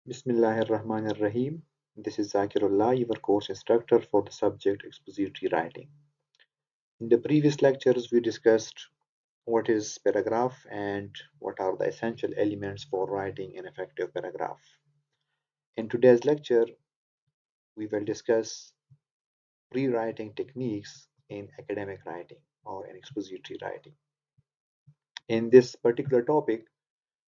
Bismillahirrahmanirrahim. This is Zakirullah, your course instructor for the subject expository writing. In the previous lectures, we discussed what is paragraph and what are the essential elements for writing an effective paragraph. In today's lecture, we will discuss pre-writing techniques in academic writing or in expository writing. In this particular topic,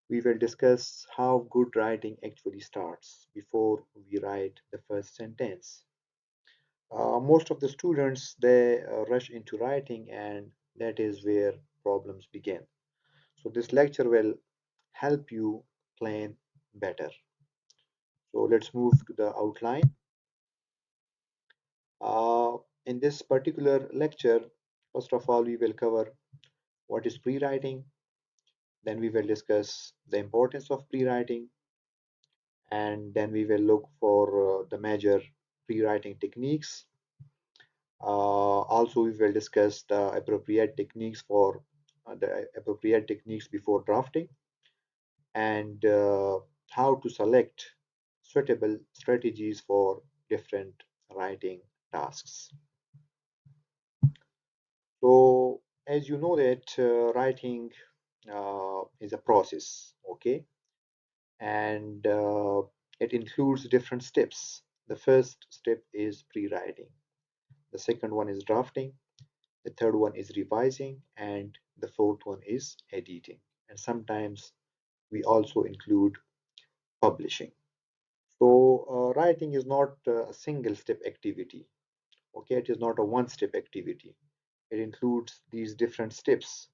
we will discuss how good writing actually starts before we write the first sentence. Most of the students they rush into writing, and that is where problems begin. So this lecture will help you plan better. So let's move to the outline. uh, in this particular lecture, first of all we will cover what is pre-writing, then we will discuss the importance of pre-writing, and then we will look for the major pre-writing techniques. Also, we will discuss the appropriate techniques before drafting, and how to select suitable strategies for different writing tasks. So, as you know that writing is a process, okay, and it includes different steps. The first step is pre-writing. The second one is drafting. The third one is revising, and the fourth one is editing. And sometimes we also include publishing. So, writing is not a single step activity. Okay, it is not a one step activity. It includes these different steps.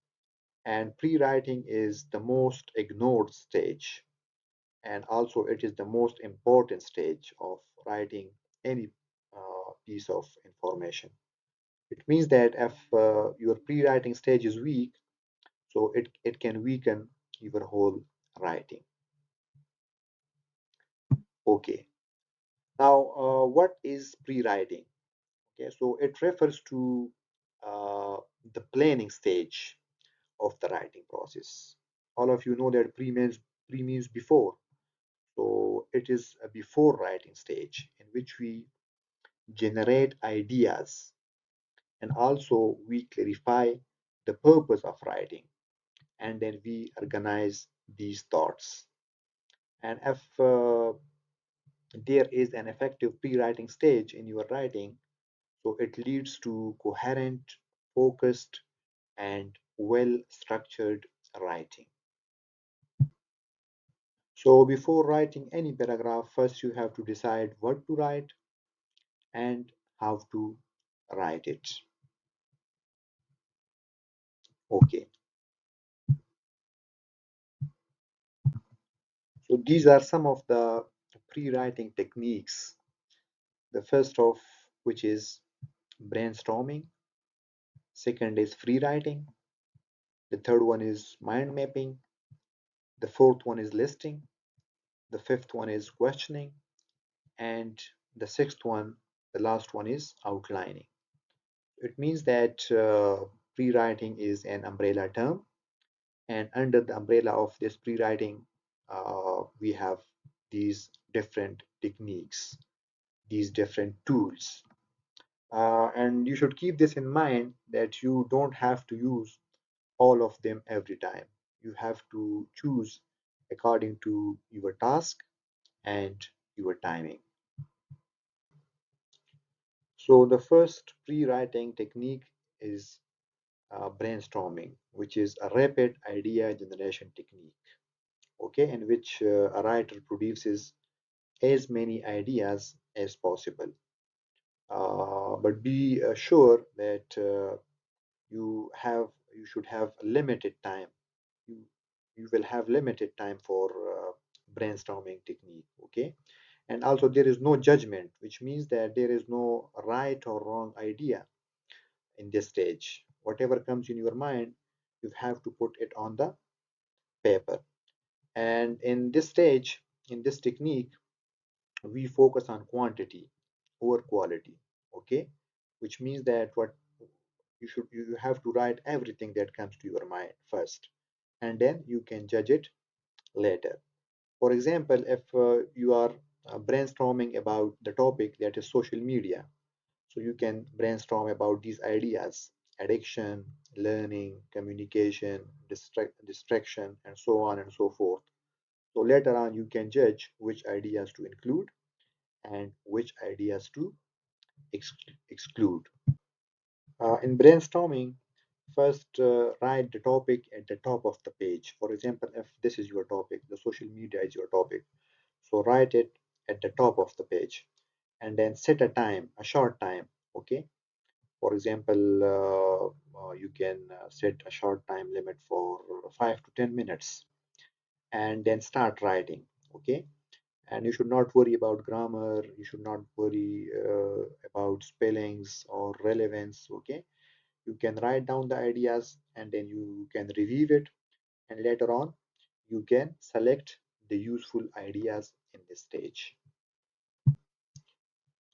And pre writing is the most ignored stage. And also, it is the most important stage of writing any piece of information. It means that if your pre writing stage is weak, so it can weaken your whole writing. Okay, now what is pre-writing? Okay, so it refers to uh, the planning stage of the writing process. All of you know that pre means before, so it is a before writing stage in which we generate ideas, and also we clarify the purpose of writing, and then we organize these thoughts. And if there is an effective pre-writing stage in your writing, so it leads to coherent, focused, and well-structured writing. So before writing any paragraph, first you have to decide what to write and how to write it. Okay, so these are some of the pre-writing techniques. The first of which is brainstorming, second is free writing, the third one is mind mapping, the fourth one is listing, the fifth one is questioning, and the sixth one, the last one, is outlining. It means that pre-writing is an umbrella term, and under the umbrella of this pre-writing, we have these different techniques, these different tools. And you should keep this in mind that you don't have to use all of them every time. You have to choose according to your task and your timing. So the first pre-writing technique is brainstorming, which is a rapid idea generation technique, okay, in which a writer produces as many ideas as possible. But be sure that you should have limited time. You you will have limited time for brainstorming technique, okay? And also there is no judgment, which means that there is no right or wrong idea in this stage. Whatever comes in your mind, you have to put it on the paper. And in this stage, in this technique, we focus on quantity over quality. Okay, which means that what you have to write everything that comes to your mind first, and then you can judge it later. For example, if you are brainstorming about the topic that is social media, so you can brainstorm about these ideas: addiction, learning, communication, distraction, and so on and so forth. So later on, you can judge which ideas to include and which ideas to exclude. In brainstorming, first write the topic at the top of the page. For example, if this is your topic, the social media is your topic, so write it at the top of the page and then set a time, a short time. Okay. For example, you can set a short time limit for 5 to 10 minutes and then start writing. Okay. And you should not worry about grammar, you should not worry about spellings or relevance. Okay. You can write down the ideas and then you can review it, and later on you can select the useful ideas in this stage.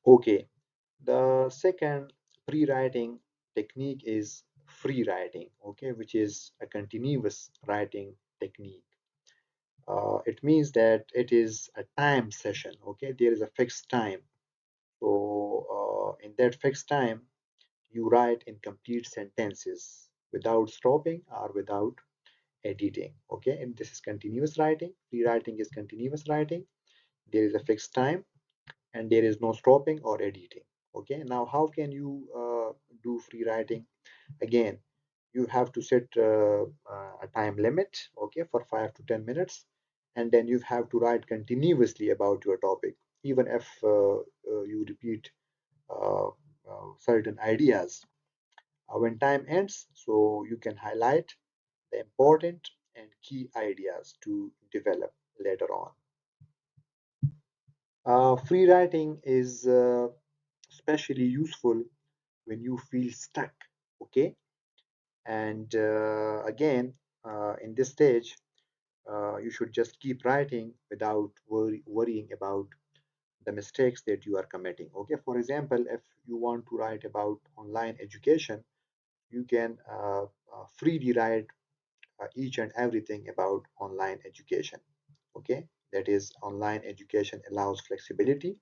Okay, the second pre-writing technique is free writing, okay, which is a continuous writing technique. It means that it is a time session, okay, there is a fixed time. So in that fixed time you write in complete sentences without stopping or without editing. Okay, and this is continuous writing. Free writing is continuous writing. There is a fixed time and there is no stopping or editing. Okay, now how can you do free writing? Again, you have to set a time limit, okay, for 5 to 10 minutes, and then you have to write continuously about your topic, even if you repeat certain ideas when time ends, so you can highlight the important and key ideas to develop later on. Free writing is especially useful when you feel stuck, okay? And again, in this stage, you should just keep writing without worrying about the mistakes that you are committing. Okay, for example, if you want to write about online education, you can freely write each and everything about online education. Okay, that is, online education allows flexibility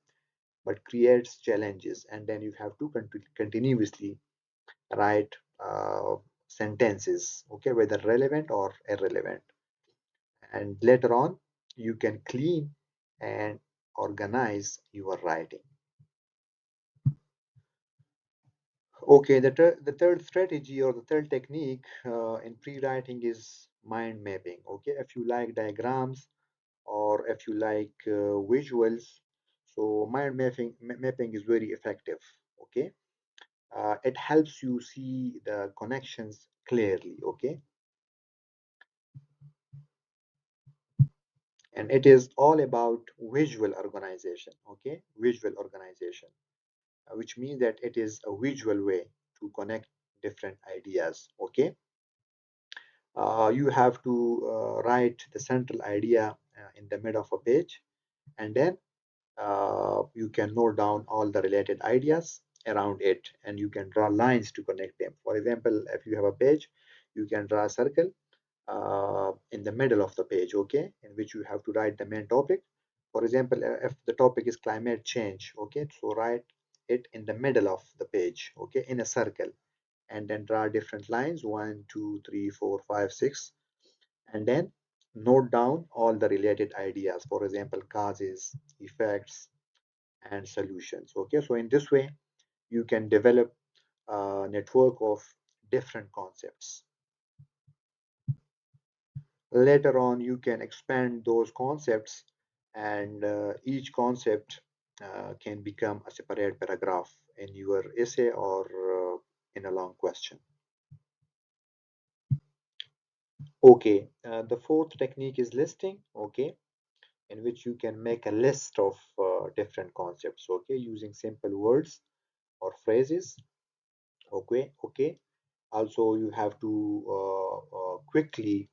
but creates challenges, and then you have to continuously write sentences, okay, whether relevant or irrelevant, and later on you can clean and organize your writing. Okay, the third strategy or the third technique in pre-writing is mind mapping. Okay, if you like diagrams or if you like visuals, so mapping is very effective. Okay, it helps you see the connections clearly. Okay, and it is all about visual organization. Okay, visual organization, which means that it is a visual way to connect different ideas. Okay, you have to write the central idea in the middle of a page, and then you can note down all the related ideas around it, and you can draw lines to connect them. For example, if you have a page, you can draw a circle in the middle of the page, okay, in which you have to write the main topic. For example, if the topic is climate change, okay, so write it in the middle of the page, okay, in a circle, and then draw different lines, 1, 2, 3, 4, 5, 6, and then note down all the related ideas, for example, causes, effects, and solutions. Okay, so in this way you can develop a network of different concepts. Later on you can expand those concepts, and each concept can become a separate paragraph in your essay or in a long question. Okay, the fourth technique is listing, okay, in which you can make a list of different concepts, okay, using simple words or phrases. Okay. Also, you have to quickly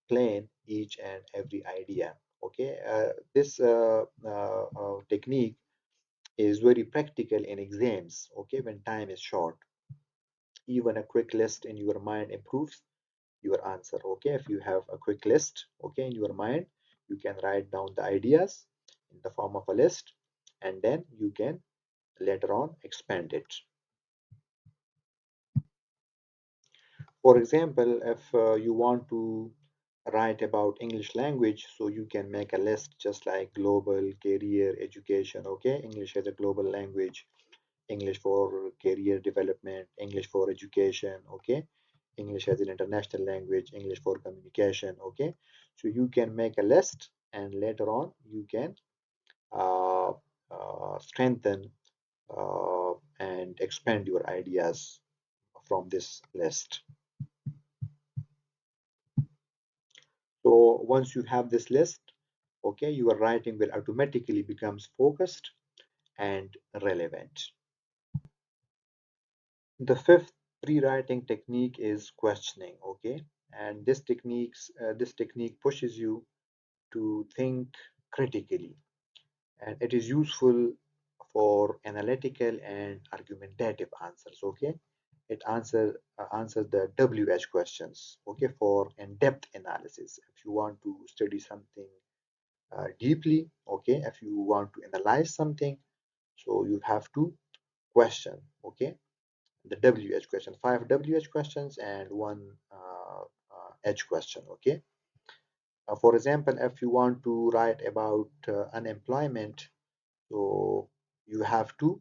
plan each and every idea. Okay, this technique is very practical in exams. Okay, when time is short, even a quick list in your mind improves your answer. Okay, if you have a quick list, okay, in your mind, You can write down the ideas in the form of a list, and then you can later on expand it. For example, if you want to write about English language, so you can make a list just like global, career, education. Okay, English as a global language, English for career development, English for education. Okay, English as an international language, English for communication. Okay, so you can make a list, and later on you can uh, strengthen and expand your ideas from this list. So once you have this list, okay, your writing will automatically becomes focused and relevant. The fifth pre-writing technique is questioning, okay, and this technique pushes you to think critically, and it is useful for analytical and argumentative answers. Okay, it answers the WH questions. Okay, for in-depth analysis. If you want to study something deeply, okay, if you want to analyze something, so you have to question. Okay, the WH question, five WH questions and one H question. Okay, for example, if you want to write about unemployment, so you have to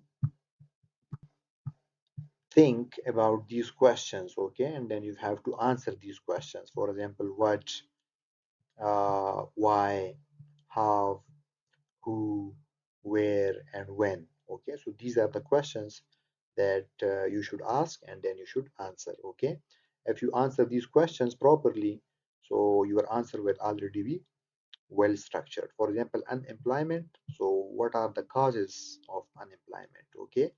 think about these questions, okay, and then you have to answer these questions. For example, what, why, how, who, where, and when. Okay, so these are the questions that you should ask, and then you should answer. Okay, if you answer these questions properly, so your answer will already be well structured. For example, unemployment. So what are the causes of unemployment? Okay,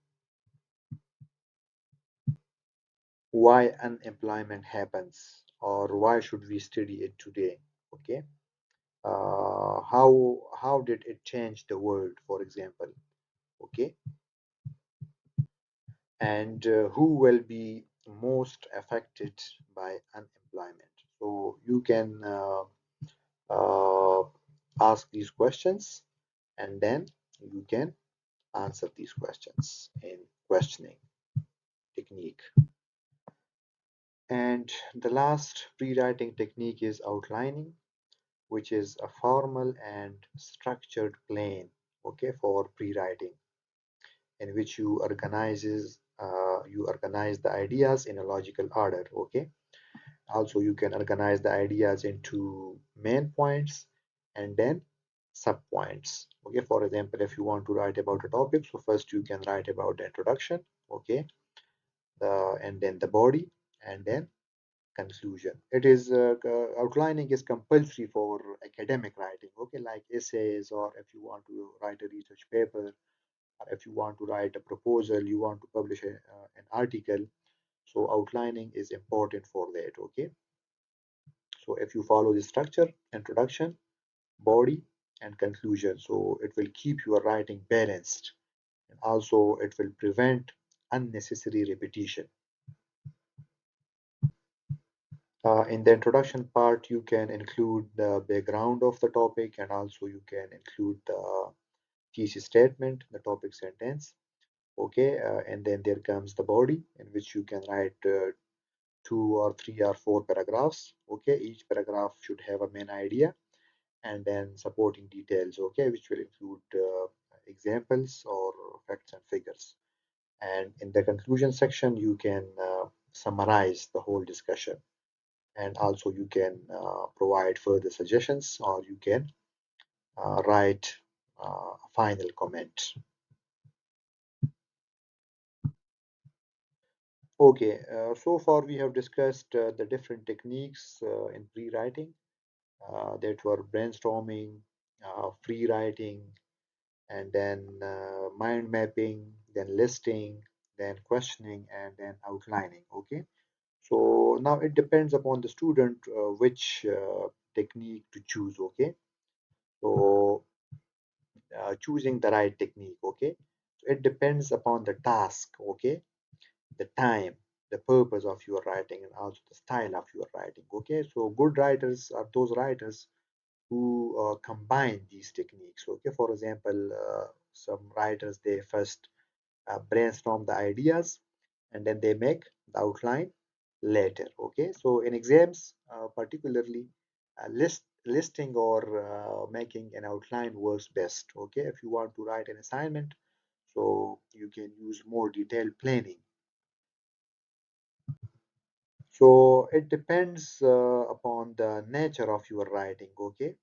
why unemployment happens, or why should we study it today? Okay, how did it change the world, for example? Okay, and who will be most affected by unemployment? So you can uh, ask these questions, and then you can answer these questions in questioning technique. And the last pre-writing technique is outlining, which is a formal and structured plan, okay, for pre-writing, in which you organize the ideas in a logical order. Okay, also you can organize the ideas into main points and then sub points. Okay, for example, if you want to write about a topic, so first you can write about the introduction, okay, and then the body, and then conclusion. It is outlining is compulsory for academic writing, okay, like essays, or if you want to write a research paper, or if you want to write a proposal, you want to publish an article. So outlining is important for that. Okay, so if you follow the structure, introduction, body, and conclusion, so it will keep your writing balanced, and also it will prevent unnecessary repetition. In the introduction part, you can include the background of the topic, and also you can include the thesis statement, the topic sentence. Okay, and then there comes the body, in which you can write two or three or four paragraphs. Okay, each paragraph should have a main idea, and then supporting details. Okay, which will include examples or facts and figures. And in the conclusion section, you can summarize the whole discussion, and also you can provide further suggestions, or you can write a final comment. Okay, so far we have discussed the different techniques in pre-writing that were brainstorming, free writing, and then mind mapping, then listing, then questioning, and then outlining. Okay, so now it depends upon the student which technique to choose. Okay, so choosing the right technique. Okay, so it depends upon the task. Okay, the time, the purpose of your writing, and also the style of your writing. Okay, so good writers are those writers who combine these techniques. Okay, for example, some writers they first brainstorm the ideas and then they make the outline later. Okay, so in exams, particularly listing or making an outline works best. Okay, if you want to write an assignment, so you can use more detailed planning. So it depends upon the nature of your writing, okay?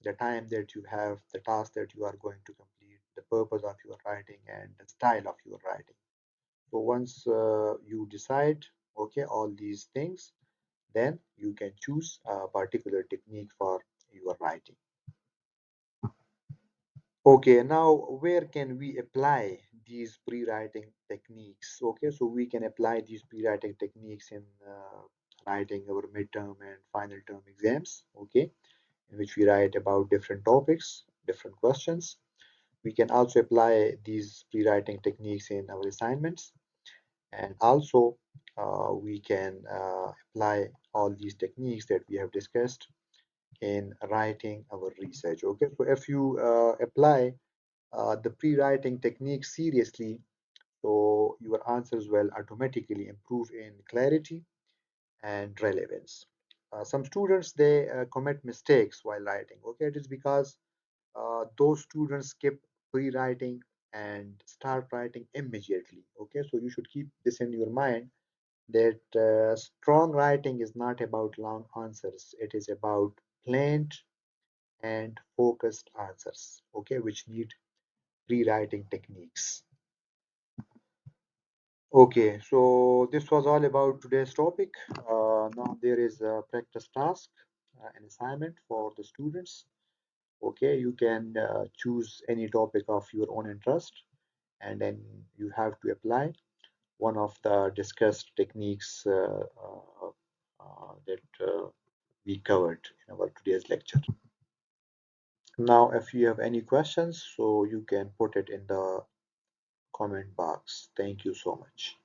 The time that you have, the task that you are going to complete, the purpose of your writing, and the style of your writing. So once you decide, okay, all these things, then you can choose a particular technique for your writing. Okay, now where can we apply these pre-writing techniques? Okay, so we can apply these pre-writing techniques in writing our midterm and final term exams, okay, in which we write about different topics, different questions. We can also apply these pre-writing techniques in our assignments, and also we can apply all these techniques that we have discussed in writing our research. Okay, so if you apply the pre-writing technique seriously, so your answers will automatically improve in clarity and relevance. Some students they commit mistakes while writing. Okay, it is because those students skip pre-writing and start writing immediately. Okay, so you should keep this in your mind that strong writing is not about long answers. It is about planned and focused answers. Okay, which need pre-writing techniques. Okay, so this was all about today's topic. Now there is a practice task, an assignment for the students. Okay, you can choose any topic of your own interest, and then you have to apply one of the discussed techniques that we covered in our today's lecture. Now, if you have any questions, so you can put it in the comment box. Thank you so much.